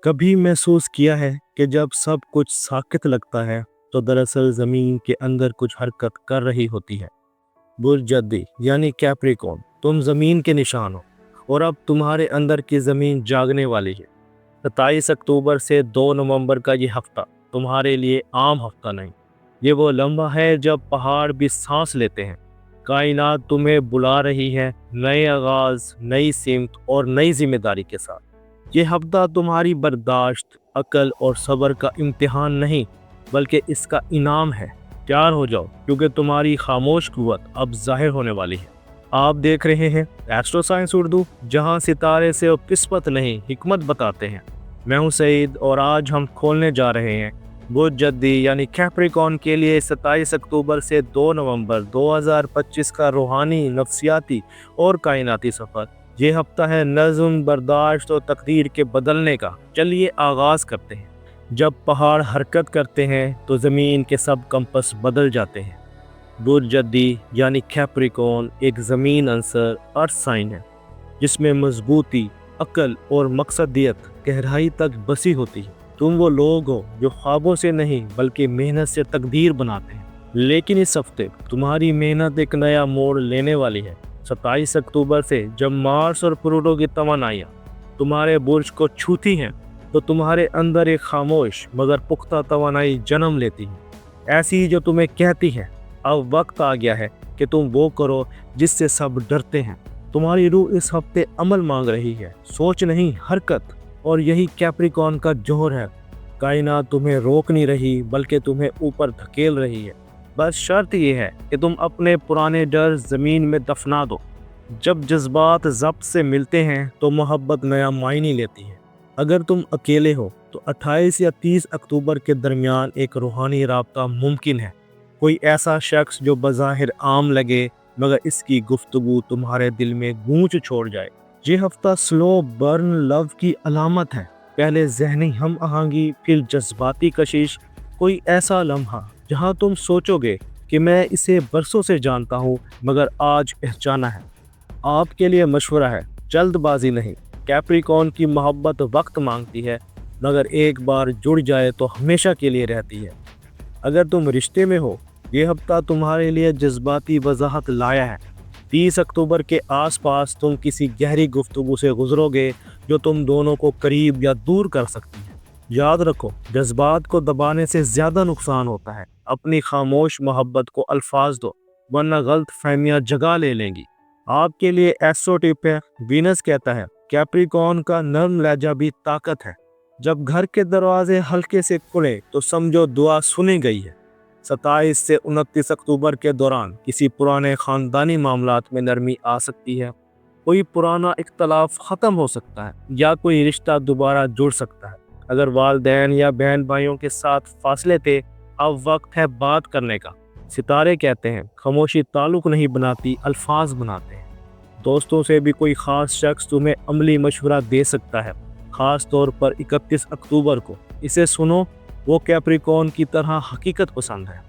कभी महसूस किया है कि जब सब कुछ साकित लगता है तो दरअसल ज़मीन के अंदर कुछ हरकत कर रही होती है। बुर्ज जद्दी यानी कैप्रिकॉर्न, तुम ज़मीन के निशान हो और अब तुम्हारे अंदर की ज़मीन जागने वाली है। 27 अक्टूबर से 2 नवंबर का ये हफ्ता तुम्हारे लिए आम हफ्ता नहीं। ये वो लम्हा है जब पहाड़ भी सांस लेते हैं। कायनात तुम्हें बुला रही है, नए आगाज़, नई सिमत और नई जिम्मेदारी के साथ। ये हफ्ता तुम्हारी बर्दाश्त, अकल और सब्र का इम्तिहान नहीं बल्कि इसका इनाम है। तैयार हो जाओ क्योंकि तुम्हारी खामोश कुव्वत अब जाहिर होने वाली है। आप देख रहे हैं एस्ट्रो साइंस उर्दू, जहां सितारे से वो किस्मत नहीं हिकमत बताते हैं। मैं हूं सईद और आज हम खोलने जा रहे हैं बुर्ज जद्दी यानी कैप्रिकॉर्न के लिए 27 अक्टूबर से 2 नवंबर 2025 का रूहानी, नफ्सियाती और कायनाती सफ़र। ये हफ्ता है नज़्म, बर्दाश्त और तकदीर के बदलने का। चलिए आगाज़ करते हैं। जब पहाड़ हरकत करते हैं तो ज़मीन के सब कंपस बदल जाते हैं। बुर्ज जद्दी यानी कैप्रिकॉर्न एक ज़मीन अंसर अर्थ साइन है जिसमें मजबूती, अकल और मकसदियत गहराई तक बसी होती है। तुम वो लोग हो जो ख्वाबों से नहीं बल्कि मेहनत से तकदीर बनाते हैं। लेकिन इस हफ्ते तुम्हारी मेहनत एक नया मोड़ लेने वाली है। 27 अक्टूबर से जब मार्स और प्लूटो की तवानाइयाँ तुम्हारे बुर्ज को छूती हैं तो तुम्हारे अंदर एक खामोश मगर पुख्ता तवानाई जन्म लेती है, ऐसी जो तुम्हें कहती है अब वक्त आ गया है कि तुम वो करो जिससे सब डरते हैं। तुम्हारी रूह इस हफ्ते अमल मांग रही है, सोच नहीं हरकत, और यही कैप्रिकॉर्न का जोहर है। कायनात तुम्हें रोक नहीं रही बल्कि तुम्हें ऊपर धकेल रही है। बस शर्त यह है कि तुम अपने पुराने डर ज़मीन में दफना दो। जब जज्बात ज़ब्त से मिलते हैं तो मोहब्बत नया मायने लेती है। अगर तुम अकेले हो तो 28 या 30 अक्टूबर के दरमियान एक रूहानी राब्ता मुमकिन है। कोई ऐसा शख्स जो बज़ाहिर आम लगे मगर इसकी गुफ्तगू तुम्हारे दिल में गूंज छोड़ जाए। ये हफ्ता स्लो बर्न लव की अलामत है। पहले जहनी हम आहंगी, फिर जज्बाती कशिश। कोई ऐसा लम्हा जहां तुम सोचोगे कि मैं इसे बरसों से जानता हूं मगर आज पहचाना है। आपके लिए मशवरा है, जल्दबाजी नहीं। कैप्रिकॉर्न की मोहब्बत वक्त मांगती है मगर एक बार जुड़ जाए तो हमेशा के लिए रहती है। अगर तुम रिश्ते में हो, ये हफ्ता तुम्हारे लिए जज्बाती वजाहत लाया है। 30 अक्टूबर के आसपास तुम किसी गहरी गुफ्तगू से गुजरोगे जो तुम दोनों को करीब या दूर कर सकती है। याद रखो, जज्बात को दबाने से ज़्यादा नुकसान होता है। अपनी खामोश मोहब्बत को अल्फाज दो वरना गलत फहमियाँ जगह ले लेंगी। आपके लिए एस्ट्रो टिप है, वीनस कहता है कैप्रिकॉर्न का नरम लहजा भी ताकत है। जब घर के दरवाजे हल्के से खुले तो समझो दुआ सुनी गई है। 27 से 29 अक्टूबर के दौरान किसी पुराने ख़ानदानी मामलात में नरमी आ सकती है। कोई पुराना इख्तलाफ ख़त्म हो सकता है या कोई रिश्ता दोबारा जुड़ सकता है। अगर वालिदैन या बहन भाइयों के साथ फासले थे, अब वक्त है बात करने का। सितारे कहते हैं खामोशी ताल्लुक़ नहीं बनाती, अल्फाज बनाते हैं। दोस्तों से भी कोई ख़ास शख्स तुम्हें अमली मशवरा दे सकता है, ख़ास तौर पर 31 अक्टूबर को। इसे सुनो, वो कैप्रिकॉर्न की तरह हकीकत पसंद है।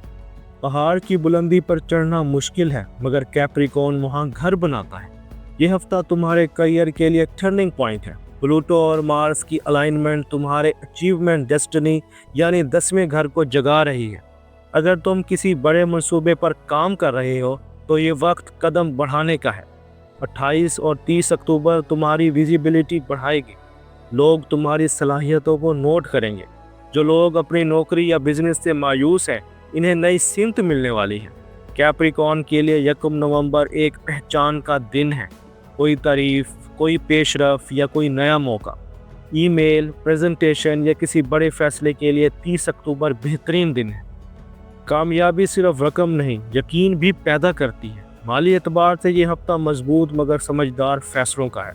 पहाड़ की बुलंदी पर चढ़ना मुश्किल है मगर कैप्रिकॉर्न वहाँ घर बनाता है। ये हफ्ता तुम्हारे करियर के लिए टर्निंग पॉइंट है। प्लूटो और मार्स की अलाइनमेंट तुम्हारे अचीवमेंट डेस्टिनी यानी 10वें घर को जगा रही है। अगर तुम किसी बड़े मंसूबे पर काम कर रहे हो तो ये वक्त कदम बढ़ाने का है। 28 और 30 अक्टूबर तुम्हारी विजिबिलिटी बढ़ाएगी। लोग तुम्हारी सलाहियतों को नोट करेंगे। जो लोग अपनी नौकरी या बिजनेस से मायूस हैं, इन्हें नई सिमत मिलने वाली है। कैप्रिकॉर्न के लिए 1 नवंबर एक पहचान का दिन है। कोई तारीफ, कोई पेशरफ या कोई नया मौका। ईमेल, प्रेजेंटेशन या किसी बड़े फैसले के लिए 30 अक्टूबर बेहतरीन दिन है। कामयाबी सिर्फ रकम नहीं, यकीन भी पैदा करती है। माली एतबार से ये हफ्ता मजबूत मगर समझदार फैसलों का है।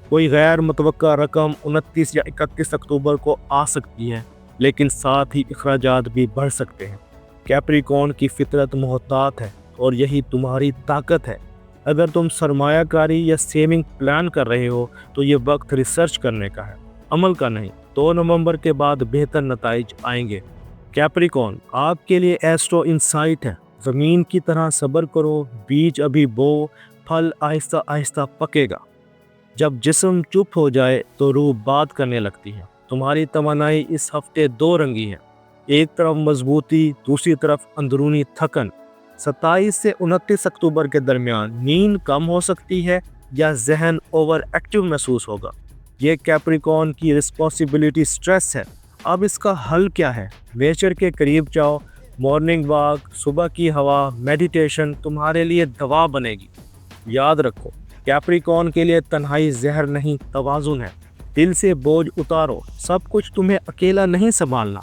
कोई गैर मुतवक्का रकम 29 या 31 अक्टूबर को आ सकती है, लेकिन साथ ही अखराजात भी बढ़ सकते हैं। कैप्रिकॉर्न की फितरत मोहतात है और यही तुम्हारी ताकत है। अगर तुम सरमायाकारी या सेविंग प्लान कर रहे हो तो ये वक्त रिसर्च करने का है, अमल का नहीं। 2 नवंबर के बाद बेहतर नताइज आएंगे। कैप्रिकॉर्न आपके लिए एस्ट्रो इंसाइट है। ज़मीन की तरह सब्र करो, बीज अभी बो, फल आहिस्ता आहिस्ता पकेगा। जब जिस्म चुप हो जाए तो रूह बात करने लगती है। تمہاری توانائی اس ہفتے دو رنگی ہے، ایک طرف مضبوطی، دوسری طرف اندرونی تھکن۔ 27 سے 29 اکتوبر کے درمیان نیند کم ہو سکتی ہے یا ذہن اوور ایکٹیو محسوس ہوگا۔ یہ کیپریکون کی رسپانسبلٹی سٹریس ہے۔ اب اس کا حل کیا ہے؟ نیچر کے قریب جاؤ، مارننگ واک، صبح کی ہوا، میڈیٹیشن تمہارے لیے دوا بنے گی۔ یاد رکھو، کیپریکون کے لیے تنہائی زہر نہیں، توازن ہے۔ دل سے بوجھ اتارو، سب کچھ تمہیں اکیلا نہیں سنبھالنا،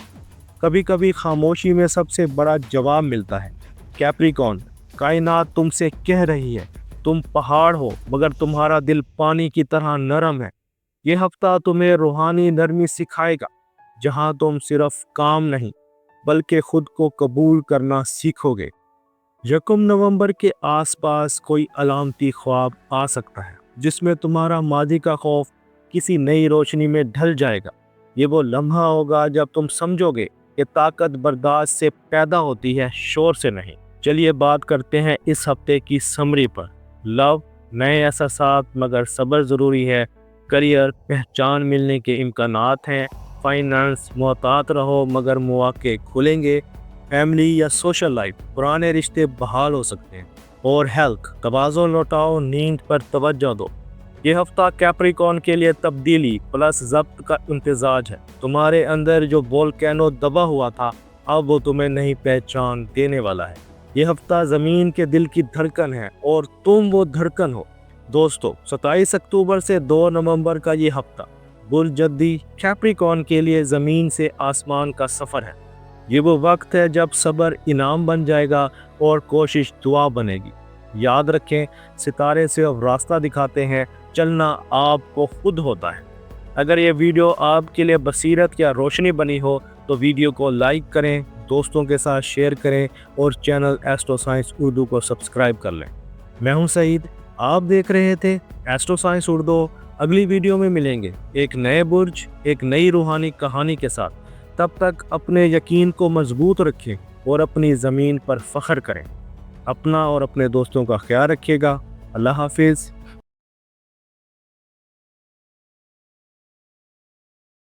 کبھی کبھی خاموشی میں سب سے بڑا جواب ملتا ہے۔ کیپریکون، کائنات تم سے کہہ رہی ہے تم پہاڑ ہو مگر تمہارا دل پانی کی طرح نرم ہے۔ یہ ہفتہ تمہیں روحانی نرمی سکھائے گا، جہاں تم صرف کام نہیں بلکہ خود کو قبول کرنا سیکھو گے۔ 1 نومبر کے آس پاس کوئی علامتی خواب آ سکتا ہے جس میں تمہارا ماضی کا خوف کسی نئی روشنی میں ڈھل جائے گا۔ یہ وہ لمحہ ہوگا جب تم سمجھو گے کہ طاقت برداشت سے پیدا ہوتی ہے، شور سے نہیں۔ چلیے بات کرتے ہیں اس ہفتے کی سمری پر۔ لو، نئے احساسات مگر صبر ضروری ہے۔ کریئر، پہچان ملنے کے امکانات ہیں۔ فائنانس، محتاط رہو مگر مواقع کھلیں گے۔ فیملی یا سوشل لائف، پرانے رشتے بحال ہو سکتے ہیں۔ اور ہیلتھ، توازن لوٹاؤ، نیند پر توجہ دو۔ یہ ہفتہ کیپریکون کے لیے تبدیلی پلس ضبط کا امتزاج ہے۔ تمہارے اندر جو وولکینو دبا ہوا تھا اب وہ تمہیں نئی پہچان دینے والا ہے۔ یہ ہفتہ زمین کے دل کی دھڑکن ہے اور تم وہ دھڑکن ہو۔ دوستو، 27 اکتوبر سے 2 نومبر کا یہ ہفتہ برج جدی کیپریکون کے لیے زمین سے آسمان کا سفر ہے۔ یہ وہ وقت ہے جب صبر انعام بن جائے گا اور کوشش دعا بنے گی۔ یاد رکھیں، ستارے صرف راستہ دکھاتے ہیں، چلنا آپ کو خود ہوتا ہے۔ اگر یہ ویڈیو آپ کے لیے بصیرت یا روشنی بنی ہو تو ویڈیو کو لائک کریں، دوستوں کے ساتھ شیئر کریں اور چینل ایسٹرو سائنس اردو کو سبسکرائب کر لیں۔ میں ہوں سعید، آپ دیکھ رہے تھے ایسٹرو سائنس اردو۔ اگلی ویڈیو میں ملیں گے ایک نئے برج، ایک نئی روحانی کہانی کے ساتھ۔ تب تک اپنے یقین کو مضبوط رکھیں اور اپنی زمین پر فخر کریں۔ اپنا اور اپنے دوستوں کا خیال رکھیے گا۔ اللہ حافظ۔